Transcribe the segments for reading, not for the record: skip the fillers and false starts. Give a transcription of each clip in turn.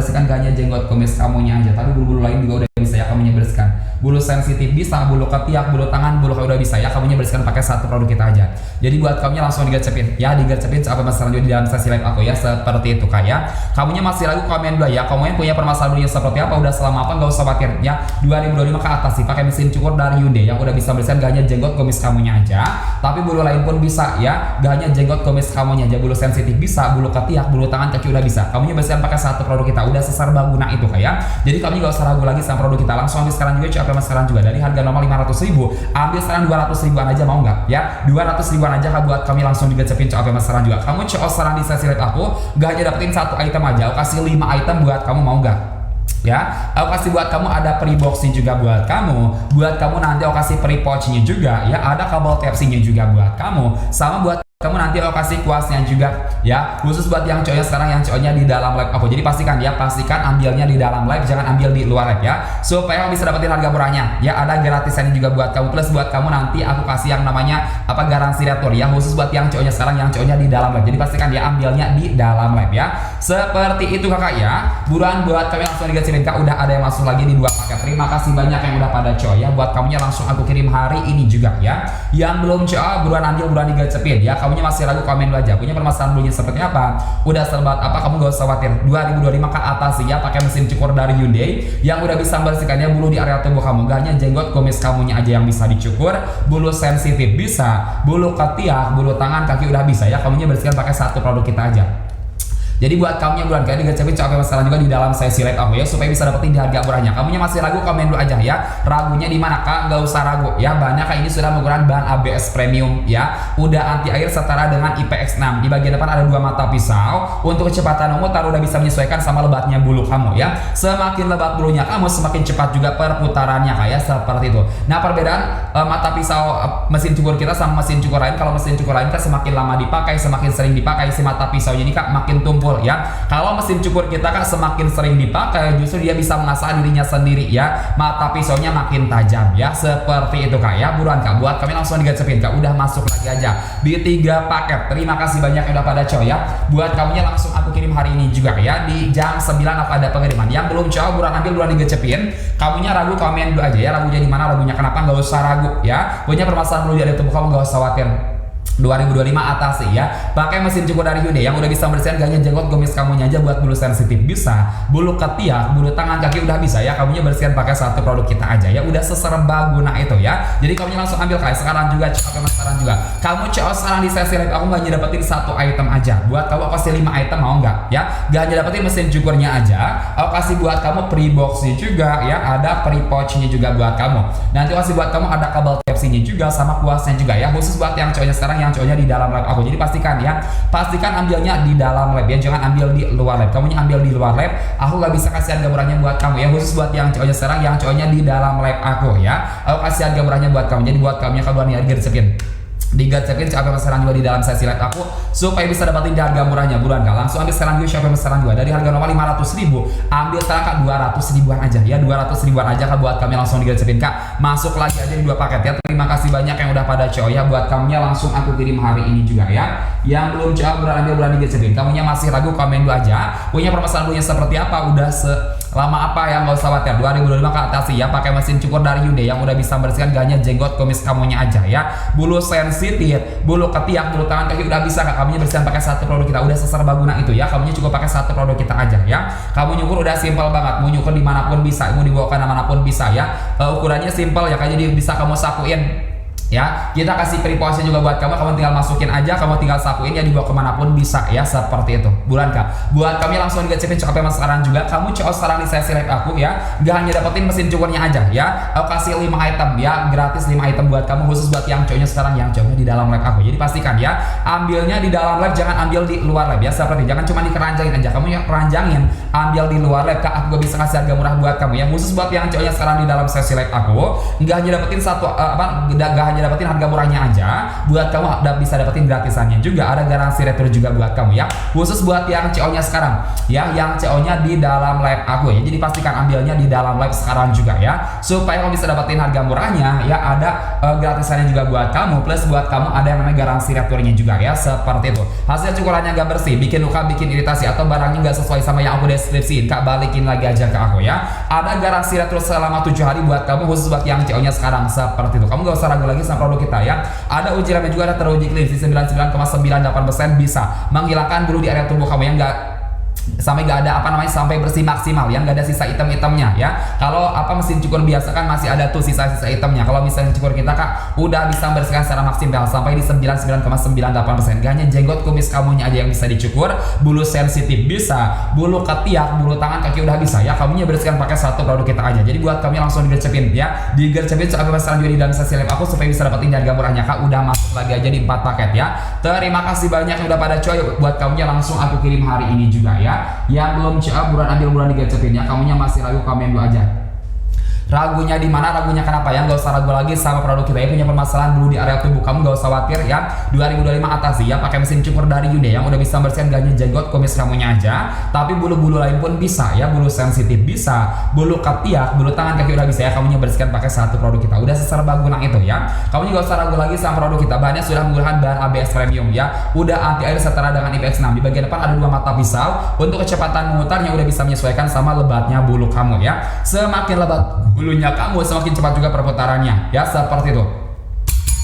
membersihkan gak hanya jenggot kumis kamunya aja, tapi bulu-bulu lain juga udah bisa ya kamunya bersihkan. Bulu sensitif bisa, bulu ketiak, bulu tangan, bulu kaki udah bisa ya kamunya bersihkan pakai satu produk kita aja. Jadi buat kamunya langsung digercepin ya, digercepin sampai masalah juga di dalam sesi live aku ya, seperti itu Kak ya. Kamunya masih ragu, komen dulu ya, kamunya punya permasalahan seperti apa, udah selama apa, nggak usah khawatir ya. 2025 ke atas sih pakai mesin cukur dari Hyundai yang udah bisa bersihkan gak hanya jenggot kumis kamunya aja, tapi bulu lain pun bisa ya, gak hanya jenggot kumis kamunya aja, bulu sensitif bisa, bulu ketiak, bulu tangan, kaki udah bisa. Kamunya bersihkan pakai satu produk kita, udah seserbaguna itu Kak ya. Jadi kamu gak usah ragu lagi sama produk kita, langsung ambil sekarang juga, coba sekarang juga. Dari harga normal 500.000 ambil sekarang 200.000-an aja, mau nggak ya? 200.000-an aja Kak, buat kami langsung digecepin coba sekarang juga. Kamu coba sekarang di sesi live aku, gak hanya dapetin satu item aja, aku kasih 5 item buat kamu, mau nggak? Ya, aku kasih buat kamu ada free boxnya juga buat kamu nanti aku kasih free pouchnya juga ya, ada kabel Type-C-nya juga buat kamu, sama buat kamu nanti aku kasih kuasnya juga ya, khusus buat yang cowoknya sekarang, yang cowoknya di dalam live aku. Jadi pastikan ambilnya di dalam live, jangan ambil di luar live ya, supaya kamu bisa dapetin harga murahnya ya. Ada gratisannya juga buat kamu, plus buat kamu nanti aku kasih yang namanya garansi retur ya, khusus buat yang cowoknya sekarang, yang cowoknya di dalam live. Jadi pastikan ambilnya di dalam live ya, seperti itu Kakak ya. Buruan buat kami langsung digecepin Kak, udah ada yang masuk lagi di 2 paket. Terima kasih banyak yang udah pada coy ya, buat kamunya langsung aku kirim hari ini juga ya. Yang belum coy, buruan ambil, buruan digecepin ya. Kamunya masih ragu, komen dulu aja, punya permasalahan bulunya seperti apa, udah serbat apa, kamu gak usah khawatir. 2025 ke atas ya, pakai mesin cukur dari Hyundai yang udah bisa membersihkannya bulu di area tubuh kamu, gak hanya jenggot kumis kamunya aja yang bisa dicukur, bulu sensitif bisa, bulu ketiak, bulu tangan, kaki udah bisa ya, kamunya bersihkan pakai satu produk kita aja. Jadi buat kamu yang bulan kali digecepin coba masalah juga di dalam sesi live aku ya, supaya bisa dapetin di harga murahnya. Kamunya masih ragu, komen dulu aja ya. Ragunya di mana Kak? Gak usah ragu ya. Banyak Kak ini sudah menggunakan bahan ABS premium ya. Udah anti air setara dengan IPX6. Di bagian depan ada 2 mata pisau. Untuk kecepatan memutar udah bisa menyesuaikan sama lebatnya bulu kamu ya. Semakin lebat bulunya kamu, semakin cepat juga perputarannya Kak ya, seperti itu. Nah, perbedaan mata pisau mesin cukur kita sama mesin cukur lain, kalau mesin cukur lain kan semakin lama dipakai, semakin sering dipakai, si mata pisau ini Kak makin tumpul ya. Kalau mesin cukur kita kan semakin sering dipakai, justru dia bisa mengasah dirinya sendiri ya, mata pisaunya makin tajam ya, seperti itu Kak ya. Buruan Kak, buat kami langsung digecepin Kak, udah masuk lagi aja di 3 paket. Terima kasih banyak yang udah pada coy ya. Buat kamunya langsung aku kirim hari ini juga ya, di jam 9 aku ada pengiriman. Yang belum coy, buruan ambil, buruan digecepin. Kamunya ragu, komen dulu aja ya, ragunya di mana, ragunya kenapa, nggak usah ragu ya. Punya permasalahan bulu di tubuh kamu, nggak usah khawatir. 2025 atas sih ya, pakai mesin cukur dari Hyundai yang udah bisa membersihkan gak hanya jenggot kumis kamunya aja, buat bulu sensitif bisa, bulu ketiak, bulu tangan, kaki udah bisa ya, kamunya bersihkan pakai satu produk kita aja ya, udah seserbaguna itu ya. Jadi kamunya langsung ambil kayak sekarang juga, coba sekarang juga. Kamu coba sekarang di sesi live aku gak hanya dapetin satu item aja, buat kamu aku kasih 5 item, mau nggak ya? Gak hanya dapetin mesin cukurnya aja, aku kasih buat kamu free boxnya juga ya, ada free pouchnya juga buat kamu. Nanti kasih buat kamu ada kabel Type-C-nya juga sama kuasnya juga ya, khusus buat yang cowoknya sekarang, yang cowoknya di dalam live aku. Jadi pastikan ambilnya di dalam live ya, jangan ambil di luar live. Kamunya ambil di luar live, aku gak bisa kasih harga murahnya buat kamu ya, khusus buat yang cowoknya sekarang, yang cowoknya di dalam live aku ya, aku kasih harga murahnya buat kamu. Jadi buat kamunya kalau nih harga digecepin coba sekarang juga di dalam sesi live aku, supaya bisa dapatin di harga murahnya. Buruan Kak, langsung ambil sekarang juga, coba sekarang juga. Dari harga normal 500.000 ambil sekarang Kak 200.000-an aja ya, 200.000-an aja Kak, buat kami langsung digecepin Kak. Masuk lagi aja di 2 paket ya. Terima kasih banyak yang udah pada coy ya, buat kamunya langsung aku kirim hari ini juga ya. Yang belum coba, buruan ambil, buruan digecepin. Kamunya masih ragu, komen dulu aja. Punya permasalahan bulunya seperti apa, udah lama apa ya, nggak usah khawatir. 2025 ke atas sih ya, pakai mesin cukur dari Hyundai yang udah bisa membersihkan gak hanya jenggot kumis kamunya aja ya, bulu sensitif, bulu ketiak, bulu tangan, kaki udah bisa Kak, kamunya bersihkan pakai satu produk kita, udah seserbaguna itu ya. Kamunya cukup pakai satu produk kita aja ya. Kamu nyukur udah simpel banget, mau nyukur dimanapun bisa, mau dibawa kemanapun bisa ya. Ukurannya simpel ya Kak, jadi bisa kamu sakuin ya. Kita kasih free pouch juga buat kamu tinggal masukin aja, kamu tinggal sakuin ya, dibawa kemanapun bisa ya, seperti itu. Bulan Kak, buat kami langsung digecepin coba sekarang juga. Kamu coba sekarang di sesi live aku ya, gak hanya dapetin mesin cukurnya aja ya, aku kasih 5 item ya, gratis 5 item buat kamu, khusus buat yang cowoknya sekarang, yang cowoknya di dalam live aku. Jadi pastikan ya, ambilnya di dalam live, jangan ambil di luar live ya, seperti jangan cuma dikeranjangin aja, kamu yang keranjangin ambil di luar live Kak, aku gak bisa kasih harga murah buat kamu ya, khusus buat yang cowoknya sekarang di dalam sesi live aku. Gak hanya dapetin satu gak hanya hanya dapetin harga murahnya aja, buat kamu bisa dapetin gratisannya juga, ada garansi retur juga buat kamu ya. Khusus buat yang CO nya sekarang ya, yang CO nya di dalam live aku ya. Jadi pastikan ambilnya di dalam live sekarang juga ya, supaya kamu bisa dapetin harga murahnya ya, ada gratisannya juga buat kamu, plus buat kamu ada yang namanya garansi returnya juga ya, seperti itu. Hasil cukurannya gak bersih, bikin luka, bikin iritasi, atau barangnya gak sesuai sama yang aku deskripsiin, Kak, balikin lagi aja ke aku ya. Ada garansi retur selama 7 hari buat kamu, khusus buat yang CO nya sekarang, seperti itu. Kamu gak usah ragu lagi sama produk kita ya. Ada uji remnya juga, ada teruji clean di 99,98%, bisa menghilangkan bulu di area tubuh kamu yang sampai gak ada sampai bersih maksimal ya, gak ada sisa item-itemnya ya. Kalau mesin cukur biasa kan masih ada tuh sisa-sisa itemnya. Kalau misalnya cukur kita, Kak, udah bisa membersihkan secara maksimal sampai di 99,98%. Gak hanya jenggot kumis kamunya aja yang bisa dicukur, bulu sensitif bisa, bulu ketiak, bulu tangan, kaki udah bisa ya. Kamunya bersihkan pakai satu produk kita aja. Jadi buat kamu langsung digercepin ya, digercepin sampai masalah juga di dalam sesi live aku, supaya bisa dapetin harga murahnya, Kak. Udah masuk lagi aja di 4 paket ya. Terima kasih banyak yang udah pada coy. Buat kamunya langsung aku kirim hari ini juga ya. Yang belum CA buruan ambil, buruan digercepin ya. Kamunya masih ragu, komen dulu aja. Ragunya di mana? Ragunya kenapa ya? Gak usah ragu lagi sama produk kita ya. Punya permasalahan bulu di area tubuh kamu, gak usah khawatir ya. 2025 atasi ya, pakai mesin cukur dari Hyundai yang udah bisa bersihkan gak hanya jenggot kumis kamunya aja, tapi bulu-bulu lain pun bisa ya. Bulu sensitif bisa, bulu ketiak, bulu tangan, kaki udah bisa ya. Kamunya bersihkan pakai satu produk kita, udah seserbaguna itu ya. Kamu juga usah ragu lagi sama produk kita. Bahannya sudah menggunakan bahan ABS premium ya, udah anti air setara dengan IPX6. Di bagian depan ada 2 mata pisau untuk kecepatan memutarnya, udah bisa menyesuaikan sama lebatnya bulu kamu ya. Semakin lebat bulunya kamu, semakin cepat juga perputarannya ya, seperti itu.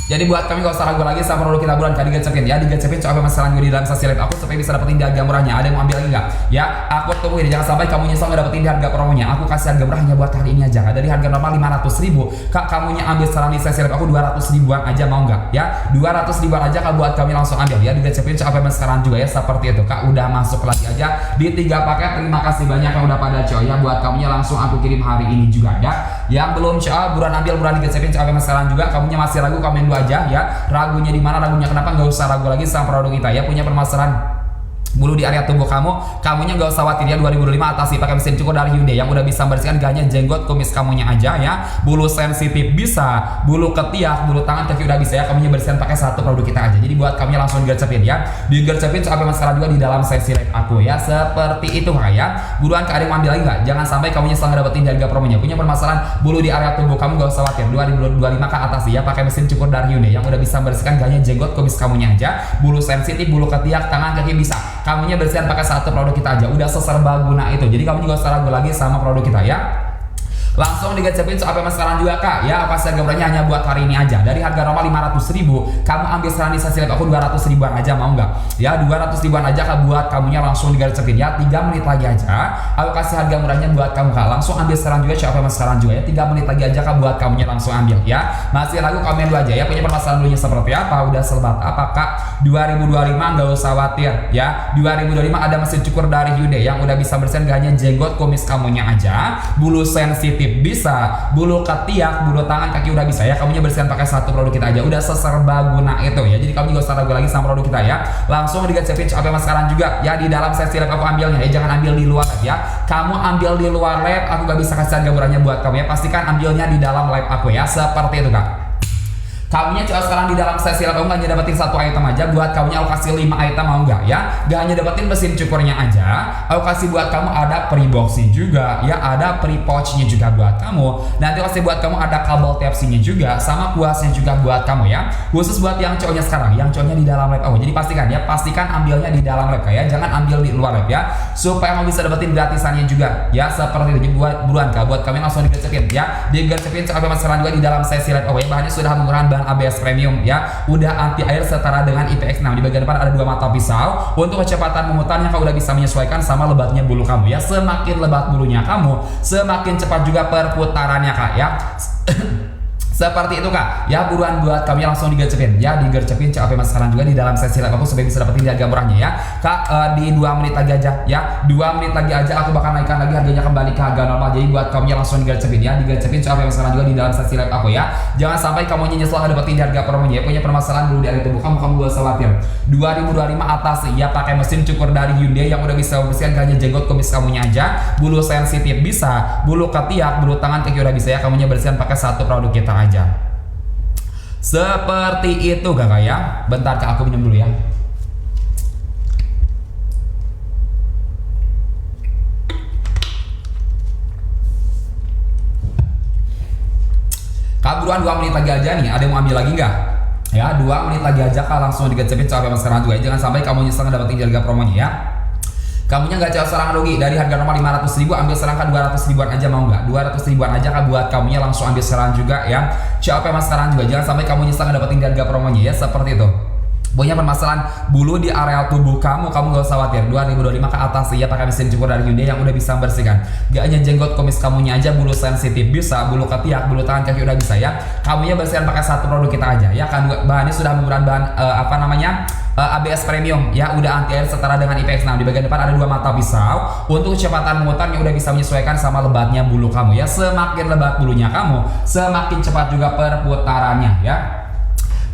Jadi buat kami gak usah ragu lagi sama produk kita, buruan kali digercepin ya. Digercepin coba masalah gue di dalam sesi live aku, supaya bisa dapetin harga murahnya. Ada yang mau ambil lagi nggak ya? Aku tungguin, jangan sampai kamu nyesel gak dapetin harga promonya. Aku kasih harga murahnya buat hari ini aja. Dari harga normal 500.000, Kak, kamunya ambil sekarang di sesi live aku 200.000-an aja, mau nggak ya? 200.000-an aja, Kak, buat kami langsung ambil ya. Digercepin coba sekarang juga ya, seperti itu, Kak. Udah masuk lagi aja di 3 paket. Terima kasih banyak yang udah pada coy ya. Buat kamunya langsung aku kirim hari ini juga ya. Yang belum coba buruan ambil, buruan digercepin coba sekarang juga. Kamunya masih ragu, komen dulu aja ya. Ragunya di mana? Ragunya kenapa? Gak usah ragu lagi sama produk kita ya. Punya permasalahan bulu di area tubuh kamu, kamunya gak usah khawatir ya. 2025 atasi pakai mesin cukur dari Hyundai yang udah bisa membersihkan gak hanya jenggot kumis kamunya aja ya. Bulu sensitif bisa, bulu ketiak, bulu tangan, kaki udah bisa ya. Kamunya bersihkan pakai satu produk kita aja. Jadi buat kamunya langsung digercepin ya. Digercepin sampai masalah juga di dalam sesi live aku ya, seperti itu Kak ya. Buruan, Kak, ada yang ambil lagi nggak? Jangan sampai kamunya setelah dapetin harga promonya. Punya permasalahan bulu di area tubuh kamu, gak usah khawatir. 2025 ke atas ya, pakai mesin cukur dari Hyundai yang udah bisa membersihkan gak hanya jenggot kumis kamunya aja, bulu sensitif, bulu ketiak, tangan, kaki bisa. Kamunya bersihkan pakai satu produk kita aja, udah seserbaguna itu. Jadi kamu juga usah ragu lagi sama produk kita ya. Langsung digercepin sampai sekarang juga, Kak ya. Apa harga murahnya hanya buat hari ini aja. Dari harga normal 500.000, kamu ambil sekarang di sesi live aku 200.000-an aja, mau nggak ya? 200.000-an aja, Kak, buat kamunya langsung digercepin ya. 3 menit lagi aja aku kasih harga murahnya buat kamu, Kak. Langsung ambil sekarang juga, coba sekarang juga ya. 3 menit lagi aja, Kak, buat kamunya langsung ambil ya. Masih ragu, komen dulu aja ya. Punya permasalahan dulunya seperti apa, udah selebat apa, Kak? 2025 nggak usah khawatir ya. 2025 ada mesin cukur dari Hyundai yang udah bisa bersihin gak hanya jenggot kumis kamunya aja, bulu sensitif bisa, bulu ketiak, bulu tangan, kaki udah bisa ya. Kamunya bersihkan pakai satu produk kita aja, udah seserbaguna itu ya. Jadi kamu gak usah ragu lagi sama produk kita ya. Langsung digercepin coba sekarang juga ya. Di dalam sesi live aku ambilnya ya, jangan ambil di luar ya. Kamu ambil di luar live, aku gak bisa kasih harga murahnya buat kamu ya. Pastikan ambilnya di dalam live aku ya, seperti itu, Kak. Kamunya coba sekarang di dalam sesi live aku gak hanya dapetin 1 item aja, buat kamunya aku kasih 5 item, mau nggak ya? Gak hanya dapetin mesin cukurnya aja, aku kasih buat kamu ada pre-boxnya juga ya, ada pre-pouchnya juga buat kamu. Nanti kasih buat kamu ada kabel Type-C-nya juga, sama kuasnya juga buat kamu ya. Khusus buat yang cowoknya sekarang, yang cowoknya di dalam live aku. Jadi pastikan ya, pastikan ambilnya di dalam live ya, jangan ambil di luar live ya, supaya kamu bisa dapetin gratisannya juga ya, seperti itu. Jadi buruan, Kak, buat kami langsung digercepin ya. Digercepin sampai masalah juga di dalam sesi live aku ya. Bahannya sudah menggunakan bahan ABS premium ya, udah anti air setara dengan IPX6. Di bagian depan ada 2 mata pisau untuk kecepatan memutarnya, Kak, udah bisa menyesuaikan sama lebatnya bulu kamu ya. Semakin lebat bulunya kamu, semakin cepat juga perputarannya, Kak ya. Seperti itu, Kak ya. Buruan buat kami langsung digercepin ya. Digercepin CAP Mas sekarang juga di dalam sesi live aku, supaya bisa dapetin harga murahnya ya, Kak. Di 2 menit lagi aja ya, 2 menit lagi aja aku bakal naikkan lagi harganya kembali ke harga normal. Jadi buat kami langsung digercepin ya. Digercepin CAP Mas sekarang juga di dalam sesi live aku ya. Jangan sampai kamu nyesel dapetin harga promonya ya. Punya permasalahan dulu dari tubuh kamu, gak usah khawatir. 2025 atas ya, pakai mesin cukur dari Hyundai yang udah bisa membersihkan gak hanya jenggot kumis kamunya aja, bulu sensitif bisa, bulu ketiak, bulu tangan, kaki udah bisa ya. Kamunya bersihkan pakai satu produk kita aja. Seperti itu kakak ya. Bentar kak, aku minum dulu ya. Kak buruan 2 menit lagi aja nih. Ada yang mau ambil lagi nggak? Ya 2 menit lagi aja kak, langsung digecepin sampai sekarang juga. Jangan sampai kamu nyesel dapetin harga promonya ya. Kamunya nggak jauh serangan rugi dari harga normal 500.000 ambil serangan 200.000-an aja, mau nggak? 200.000-an aja kak buat kamunya, langsung ambil serangan juga ya. Siapa yang sekarang juga, jangan sampai kamu nyesel dapetin harga promonya ya, seperti itu. Punya permasalahan bulu di area tubuh kamu gak usah khawatir. 2025 ke atas ya, pakai mesin cukur dari Hyundai yang udah bisa membersihkan. Gak hanya jenggot kumis kamunya aja, bulu sensitif bisa, bulu ketiak, bulu tangan kaki udah bisa ya. Kamunya bersihkan pakai satu produk kita aja ya. Kan bahannya sudah menggunakan bahan ABS premium ya, udah anti air setara dengan IPX6. Di bagian depan ada 2 mata pisau untuk kecepatan muatan yang udah bisa menyesuaikan sama lebatnya bulu kamu ya. Semakin lebat bulunya kamu, semakin cepat juga perputarannya ya.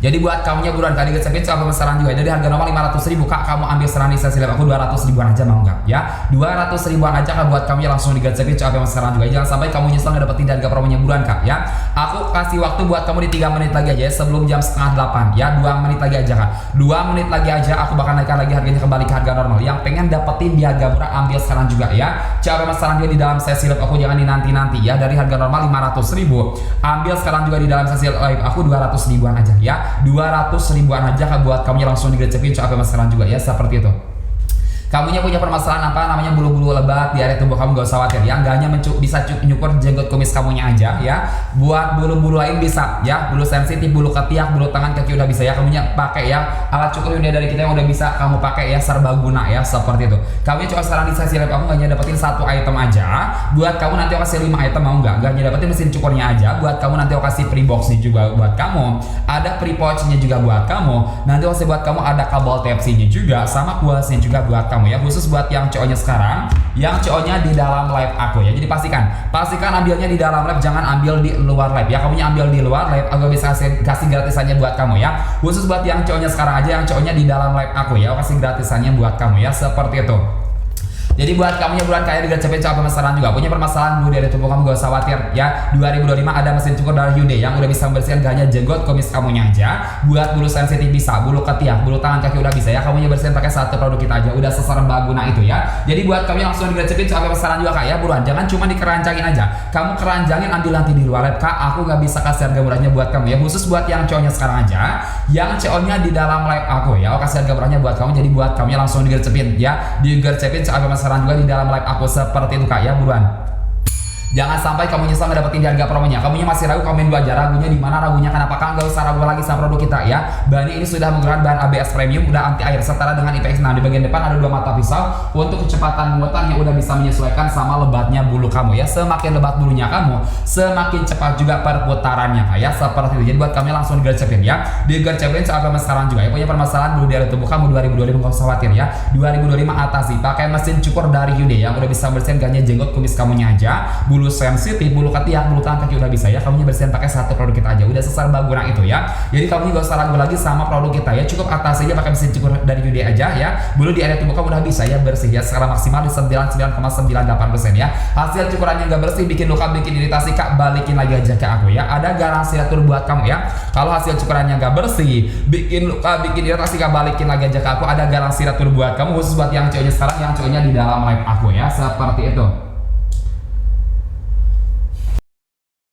Jadi buat kamunya buruan kali gecepin soal pemasaran juga. Jadi harga normal 500.000 kak, kamu ambil serangan di sesi live aku 200.000-an aja, mau nggak ya? 200.000-an aja kak buat kamunya, langsung digecepin soal pemasaran juga. Jangan sampai kamu nyesel nggak dapetin harga promonya buruan kak ya. Aku kasih waktu buat kamu di 3 menit lagi aja ya, sebelum jam 7:30 ya. 2 menit lagi aja kak, 2 menit lagi aja aku bakal naikkan lagi harganya kembali ke harga normal. Yang pengen dapetin di harga murah ambil sekarang juga ya. Soal pemasaran juga di dalam sesi live aku, jangan dinanti-nanti ya. Dari harga normal 500.000 ambil sekarang juga di dalam sesi live aku 200.000-an aja ya. 200.000-an aja kak buat kamunya, langsung digecepin soal pemasaran juga ya, seperti itu. Kamunya punya permasalahan apa namanya bulu-bulu lebat di area tubuh kamu, gak usah khawatir ya. Gak hanya bisa nyukur jenggot kumis kamunya aja ya, buat bulu-bulu lain bisa ya. Bulu sensitif, bulu ketiak, bulu tangan kaki udah bisa ya. Kamunya pakai ya alat cukur Hyundai dari kita yang udah bisa kamu pakai ya, serbaguna ya, seperti itu. Kamunya cuma sekarang di sesi live aku gak hanya dapetin 1 item aja buat kamu, nanti aku kasih 5 item, mau nggak? Gak hanya dapetin mesin cukurnya aja buat kamu, nanti aku kasih free box nya juga buat kamu, ada free pouch nya juga buat kamu, nanti aku kasih buat kamu ada kabel Type-C nya juga sama kuasnya juga buat kamu ya, khusus buat yang cowoknya sekarang, yang cowoknya di dalam live aku ya. Jadi pastikan ambilnya di dalam live, jangan ambil di luar live ya. Kamunya ambil di luar live, aku bisa kasih gratisannya buat kamu ya, khusus buat yang cowoknya sekarang aja, yang cowoknya di dalam live aku ya, aku kasih gratisannya buat kamu ya, seperti itu. Jadi buat kamunya buruan kayak digecepin soal pemasaran juga. Punya permasalahan bulu dari tubuh kamu, gak usah khawatir ya. 2025 ada mesin cukur dari Hyundai yang udah bisa membersihkan gak hanya jenggot kumis kamunya aja, buat bulu sensitif bisa, bulu ketiak, bulu tangan kaki udah bisa ya. Kamunya bersihin pakai satu produk kita aja, udah seserbaguna itu ya. Jadi buat kamu langsung digecepin soal pemasaran juga kak ya, buruan. Jangan cuma dikeranjangin aja, kamu keranjangin ambil nanti di luar live kak. Aku gak bisa kasih harga murahnya buat kamu ya, khusus buat yang cowoknya sekarang aja, yang cowoknya di dalam live aku ya, aku kasih harga murahnya buat kamu. Jadi buat kamu langsung digecepin ya, digecepin soal pemasaran juga di dalam live aku, seperti itu kak ya, buruan. Jangan sampai kamu nyesel ngedapetin di harga promonya. Kamunya masih ragu, komen dulu aja ragunya di mana, ragunya kenapa kak? Gak usah ragu lagi sama produk kita ya. Bahan ini sudah menggunakan bahan ABS premium, udah anti air setara dengan IPX6. Di bagian depan ada 2 mata pisau untuk kecepatan muatan yang udah bisa menyesuaikan sama lebatnya bulu kamu ya. Semakin lebat bulunya kamu, semakin cepat juga perputarannya kak ya, seperti itu. Jadi buat kami langsung digercepin ya, digercepin soal pemasaran juga ya. Punya permasalahan bulu di area tubuh kamu 2025, gak usah khawatir ya. 2025 atasi pakai mesin cukur dari Hyundai yang udah bisa bersihin gak hanya jenggot kumis kamunya aja, bulu sensitif, bulu ketiak, bulu tangan kaki udah bisa ya. Kamunya bersihin pakai satu produk kita aja, udah seserbaguna itu ya. Jadi kamu gak usah ragu lagi sama produk kita ya, cukup atas aja pakai mesin cukur dari Hyundai aja ya. Bulu di area tubuh kamu udah bisa ya bersih ya, secara maksimal di 99,98% ya. Hasil cukurannya gak bersih, bikin luka, bikin iritasi kak, balikin lagi aja ke aku ya. Ada garansi retur buat kamu ya. Kalau hasil cukurannya gak bersih, bikin luka, bikin iritasi kak, balikin lagi aja ke aku. Ada garansi retur buat kamu, khusus buat yang cowoknya sekarang, yang cowoknya di dalam live aku ya, seperti itu.